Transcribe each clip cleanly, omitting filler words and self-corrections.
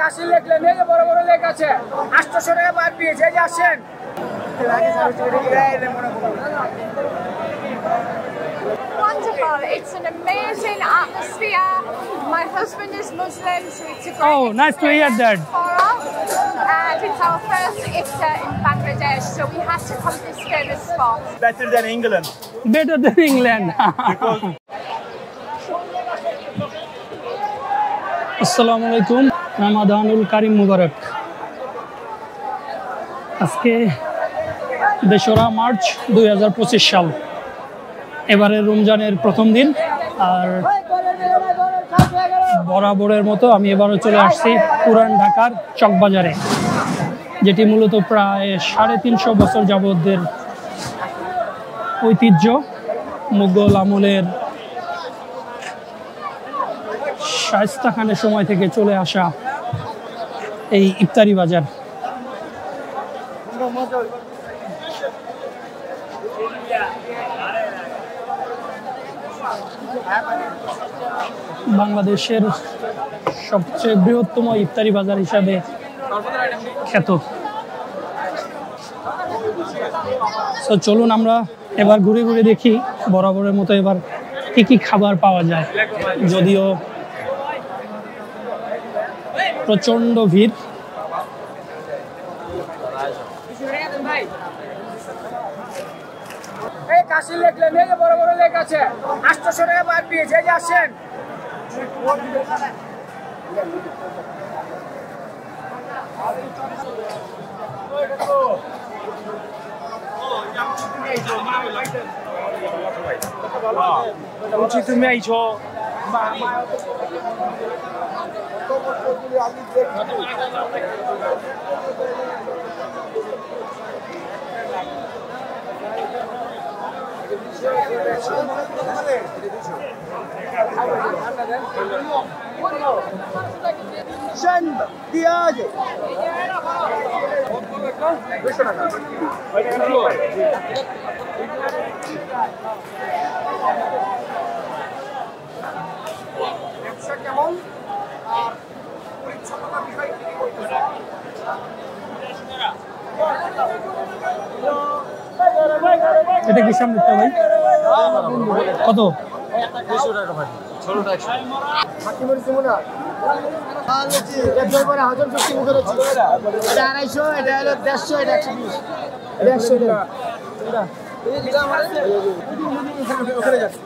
কাশি lake lane, এই যে বড় বড় লেক আছে, 800 টাকা পার পিস। এই যে আসেন। Wonderful. It's an amazing atmosphere. My husband is Muslim, so it's a great nice to hear that. for us. And it's our first iftar in Bangladesh, so we had to come to this famous spot. Better than England. Better than England. আসসালামু আলাইকুম, রামাদানুল কারিম মুবারক। আজকে 2রা March 2025 সাল, এবারে রমজানের প্রথম দিন। আর বরাবরের মতো আমি এবারও চলে আসছি পুরান ঢাকার চকবাজারে, যেটি মূলত প্রায় 350 বছর যাবতের ঐতিহ্য। মুঘল আমলের শায়েস্তা খানের সময় থেকে চলে আসা এই ইফতারি বাজার। বাংলাদেশের সবচেয়ে বৃহত্তম ইফতারি বাজার হিসাবে খ্যাত। তো চলুন আমরা এবার ঘুরে ঘুরে দেখি বরাবরের মতো এবার কি কি খাবার পাওয়া যায়। যদিও প্রচন্ড ভিড়। এই কাশি লেক লেন, এই যে বড় বড় লেক আছে, 800 টাকা পার পিস। এই যে আসেন। এটা কি সামনেটা ভাই? কত? 200 টাকা ভাই। ছোটটা 100। বাকি মরিচ মুনা। আলুচি, এটা পরে হাজার 50 মুখে রয়েছে। এটা 250, এটা হলো 150, এটা 120। এটা 100 টাকা। এটা এই যেটা আমাদের ওখানে যাচ্ছে।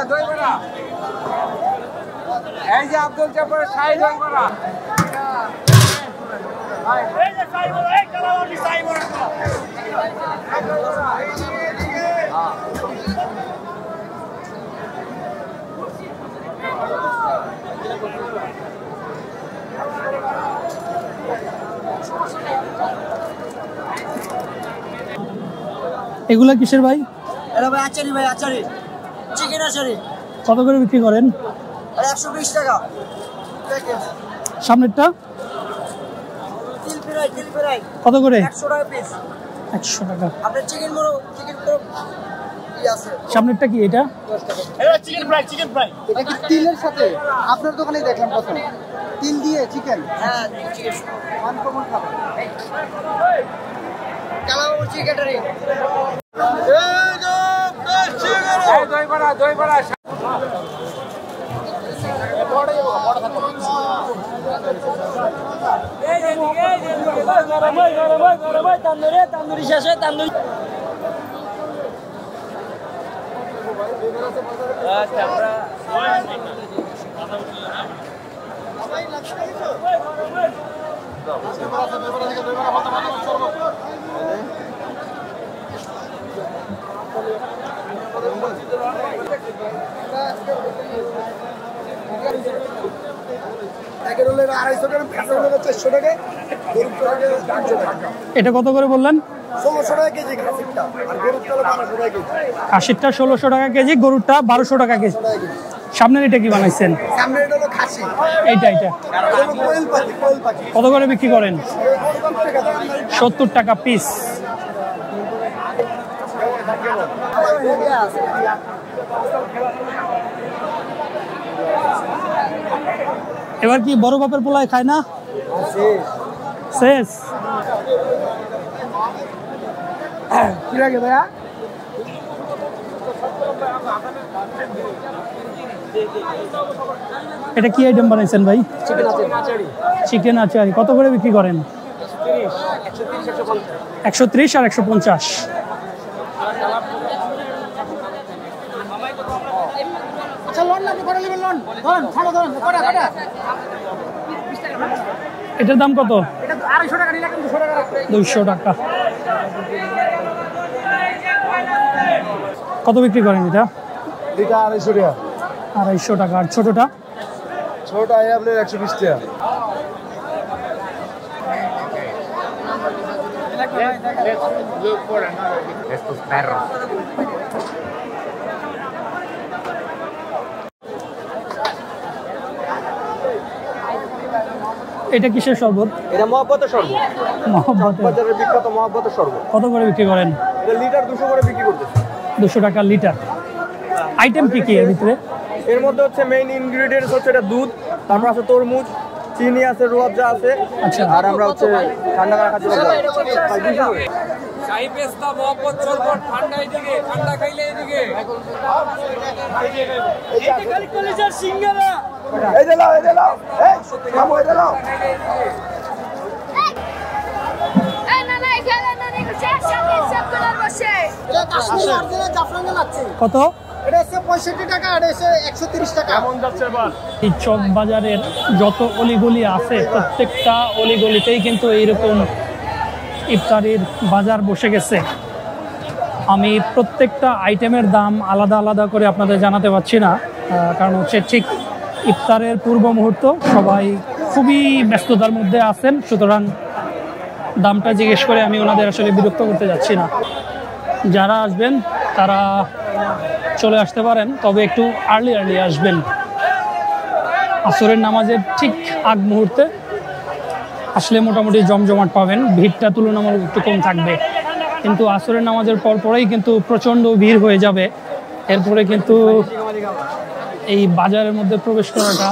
দই বড়া। এই যে আব্দুল জব্বার শাহী দই বড়া। এই যে শাহী বড়া, এই কালাওয়ালি শাহী বড়া। এগুলা কিসের ভাই? এটা ভাই আচারি, ভাই আচারি, চিকেন আচারি। কত করে বিক্রি করেন? 120 টাকা। সামনেরটা তিল ফ্রাই কত করে? 100 টাকা পিস। 100 টাকা। আপনার চিকেন মোড়ো কি আছে? সামনেরটা কি এটা? 10 টাকা। এটা চিকেন ফ্রাই। এটা কি তিলের সাথে? আপনার দোকানেই দেখলাম প্রথম। তিল দিয়ে চিকেন। হ্যাঁ, চিকেন। আনকমন খাবার। কালাও চিকেটারি। দই বড়া। তান্দুরি শেষে তান্দুরি। এটা কত করে বললেন? 1600 টাকা কেজি খাসিরটা, আর গরুরটা হলো 1200 টাকা কেজি। খাসিরটা 1600 টাকা কেজি, গরুরটা 1200 টাকা কেজি। সামনের এটা কি বানাইছেন? সামনে এটা হলো খাসি, এইটা এটা হলো কোয়েল পাখি। কত করে বিক্রি করেন? 70 টাকা পিস। এবার কি বড় বাপের পোলায় খায় না? শেষ কি লাগে ভাইয়া? এটা কি আইটেম বানাইছেন ভাই? চিকেন আচারি। কত করে বিক্রি করেন? 130 আর 150। এটার দাম কত? 200 টাকা। কত বিক্রি করেন এটা? এটা 250 টাকা। 250 টাকা। আর ছোটটা? ছোটটা আপনার 120 টাকা। এটা কিসের শরবত? এটা মহব্বতের শরবত, বাজারের বিখ্যাত মহব্বতের শরবত। কত করে বিক্রি করেন? এটা লিটার 200 করে বিক্রি করতেছে। 200 টাকা লিটার। আইটেম কি কি এর ভিতরে? এর মধ্যে হচ্ছে মেইন ইনগ্রেডিয়েন্টস হচ্ছে এটা দুধ, তারপর আছে তরমুজ, চিনি আছে, রুয়াবজা আছে। আচ্ছা। আর আমরা হচ্ছে ঠান্ডা করা খাচ্ছি। শাহী পেস্তা মহব্বত শরবত ঠান্ডা এদিকে, ঠান্ডা খাইলে এদিকে। এই যে লাও, এই যে লাও, এই খাবো, এই যে লাও। কত? এটা হচ্ছে 65 টাকা, এটা হচ্ছে 130 টাকা। কেমন যাচ্ছে এবার? এই চক বাজারের যত অলিগলি আছে প্রত্যেকটা অলিগলিতেই কিন্তু এইরকম ইফতারির বাজার বসে গেছে। আমি প্রত্যেকটা আইটেমের দাম আলাদা আলাদা করে আপনাদের জানাতে পারছি না, কারণ হচ্ছে ঠিক ইফতারের পূর্ব মুহূর্ত, সবাই খুবই ব্যস্ততার মধ্যে আছেন, সুতরাং দামটা জিজ্ঞেস করে আমি ওনাদের আসলে বিরক্ত করতে যাচ্ছি না। যারা আসবেন তারা চলে আসতে পারেন, তবে একটু আর্লি আসবেন। আসরের নামাজের ঠিক আগ মুহূর্তে আসলে মোটামুটি জমজমাট পাবেন, ভিড়টা তুলনামূলক একটু কম থাকবে। কিন্তু আসরের নামাজের পরেই কিন্তু প্রচণ্ড ভিড় হয়ে যাবে। এরপরে কিন্তু এই বাজারের মধ্যে প্রবেশ করাটা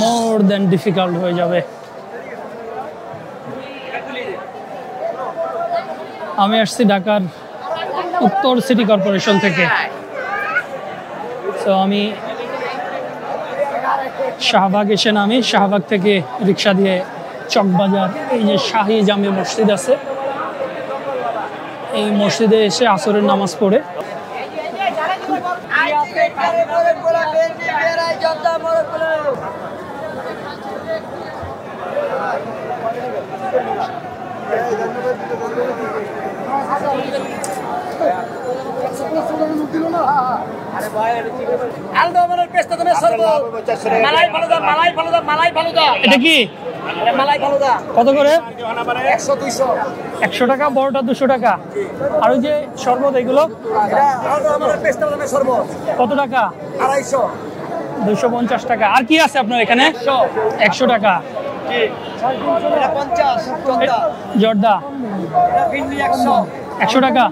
মোর দ্যান ডিফিকাল্ট হয়ে যাবে। আমি আসছি ঢাকার উত্তর সিটি কর্পোরেশন থেকে। তো আমি শাহবাগ এসে নামি, শাহবাগ থেকে রিক্সা দিয়ে চকবাজার, এই যে শাহী জামে মসজিদ আছে, এই মসজিদে এসে আসরের নামাজ পড়ে এটা কি? কত করে? 100 টাকা। বড়টা 200 টাকা। আর ওই যে শরবত এগুলো কত টাকা? 250 টাকা। আর কি আছে আপনার এখানে? 100 টাকা। জর্দা 100 টাকা।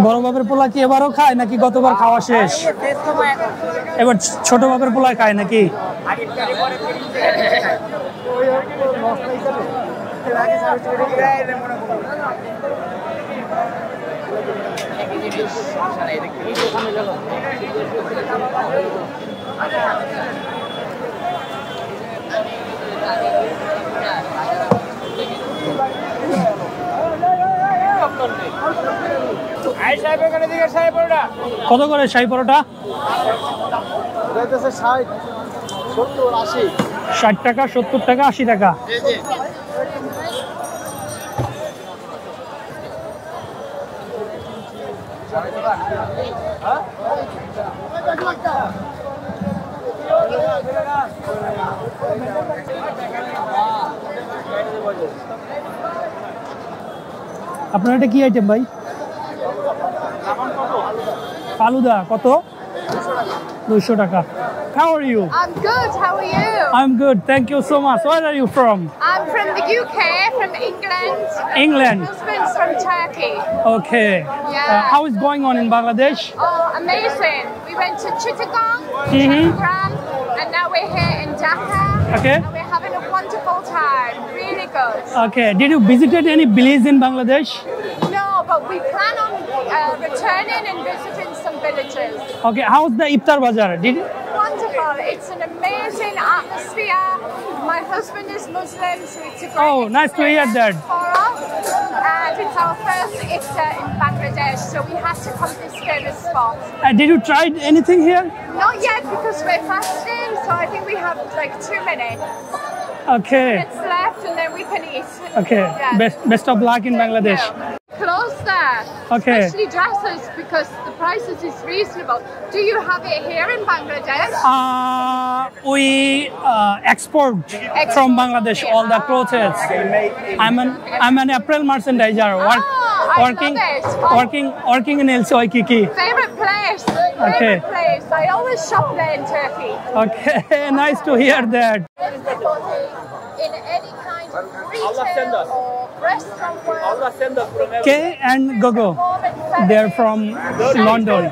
বড় বাপের পোলা কি এবারও খায় নাকি গতবার খাওয়া শেষ? এবার ছোট বাপের পোলা খায় নাকি? কত করে শাহী পরোটা? 60 টাকা, 70 টাকা, 80 টাকা। আপনার এটা কি আইটেম ভাই? ফালুদা কত? 200 টাকা। How are you? I'm good. How are you? I'm good. Thank you so much. Where are you from? I'm from the UK, from England. England. My husband's from Turkey. Okay. Yeah. How is going on in Bangladesh? Oh, amazing. We went to Chittagong, Mhm. Chattagam, and now we're here in Dhaka. Okay. And we're having a wonderful time. Really good. Okay. Did you visited any village in Bangladesh? No, but we plan on returning and visiting some villages. Okay. How's the Iftar Bazaar? Wonderful. It's an amazing atmosphere. My husband is Muslim, so it's a great Oh, nice to hear that. for us. And it's our first iftar in Bangladesh, so we had to come this famous spot. Did you try anything here? Not yet because we're fasting, so I think we have like 2 minutes. Okay. It's left and then we can eat. Okay. Yeah. Best of luck in Bangladesh. Close there. Okay. Especially dresses because the prices is reasonable. Do you have it here in Bangladesh? We export from Bangladesh all the clothes. I'm an April merchandiser. Working in LCI Kiki. Favorite place. Okay. Favorite place. I always shop there in Turkey. Okay. Nice to hear that. Everybody in any kind of retail or restaurant world. Kay and Gogo. They're from London.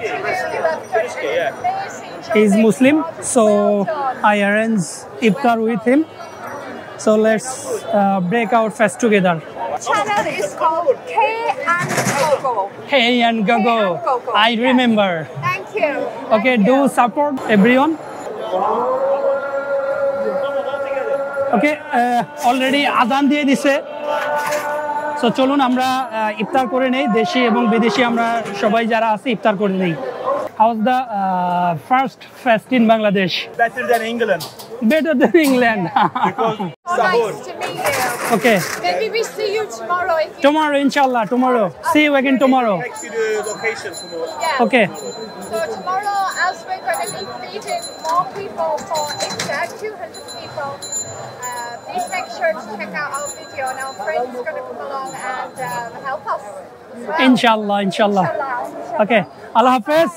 He's Muslim, so I arrange iftar with him. So let's break our fast together. Channel is called K and Gogo. Hey and Gogo. I remember. Thank you. Okay, do support everyone. Okay, already আজান দিয়ে দিছে। So চলুন আমরা ইফতার করে নেই, দেশি এবং বিদেশি আমরা সবাই যারা আছে ইফতার করে নেই। How's the first fest in Bangladesh? Better than England. Better than England. Nice to meet you. Okay. Maybe we see you tomorrow. If you Tomorrow, inshallah, tomorrow. See you again tomorrow. Text you the location tomorrow. Yeah. Okay. So tomorrow, as we're going to be feeding more people for iftar, 200 people, please make sure to check out our video, and our friends are going to come along and help us. As well. Inshallah, inshallah. Inshallah. Okay. Allah Hafiz.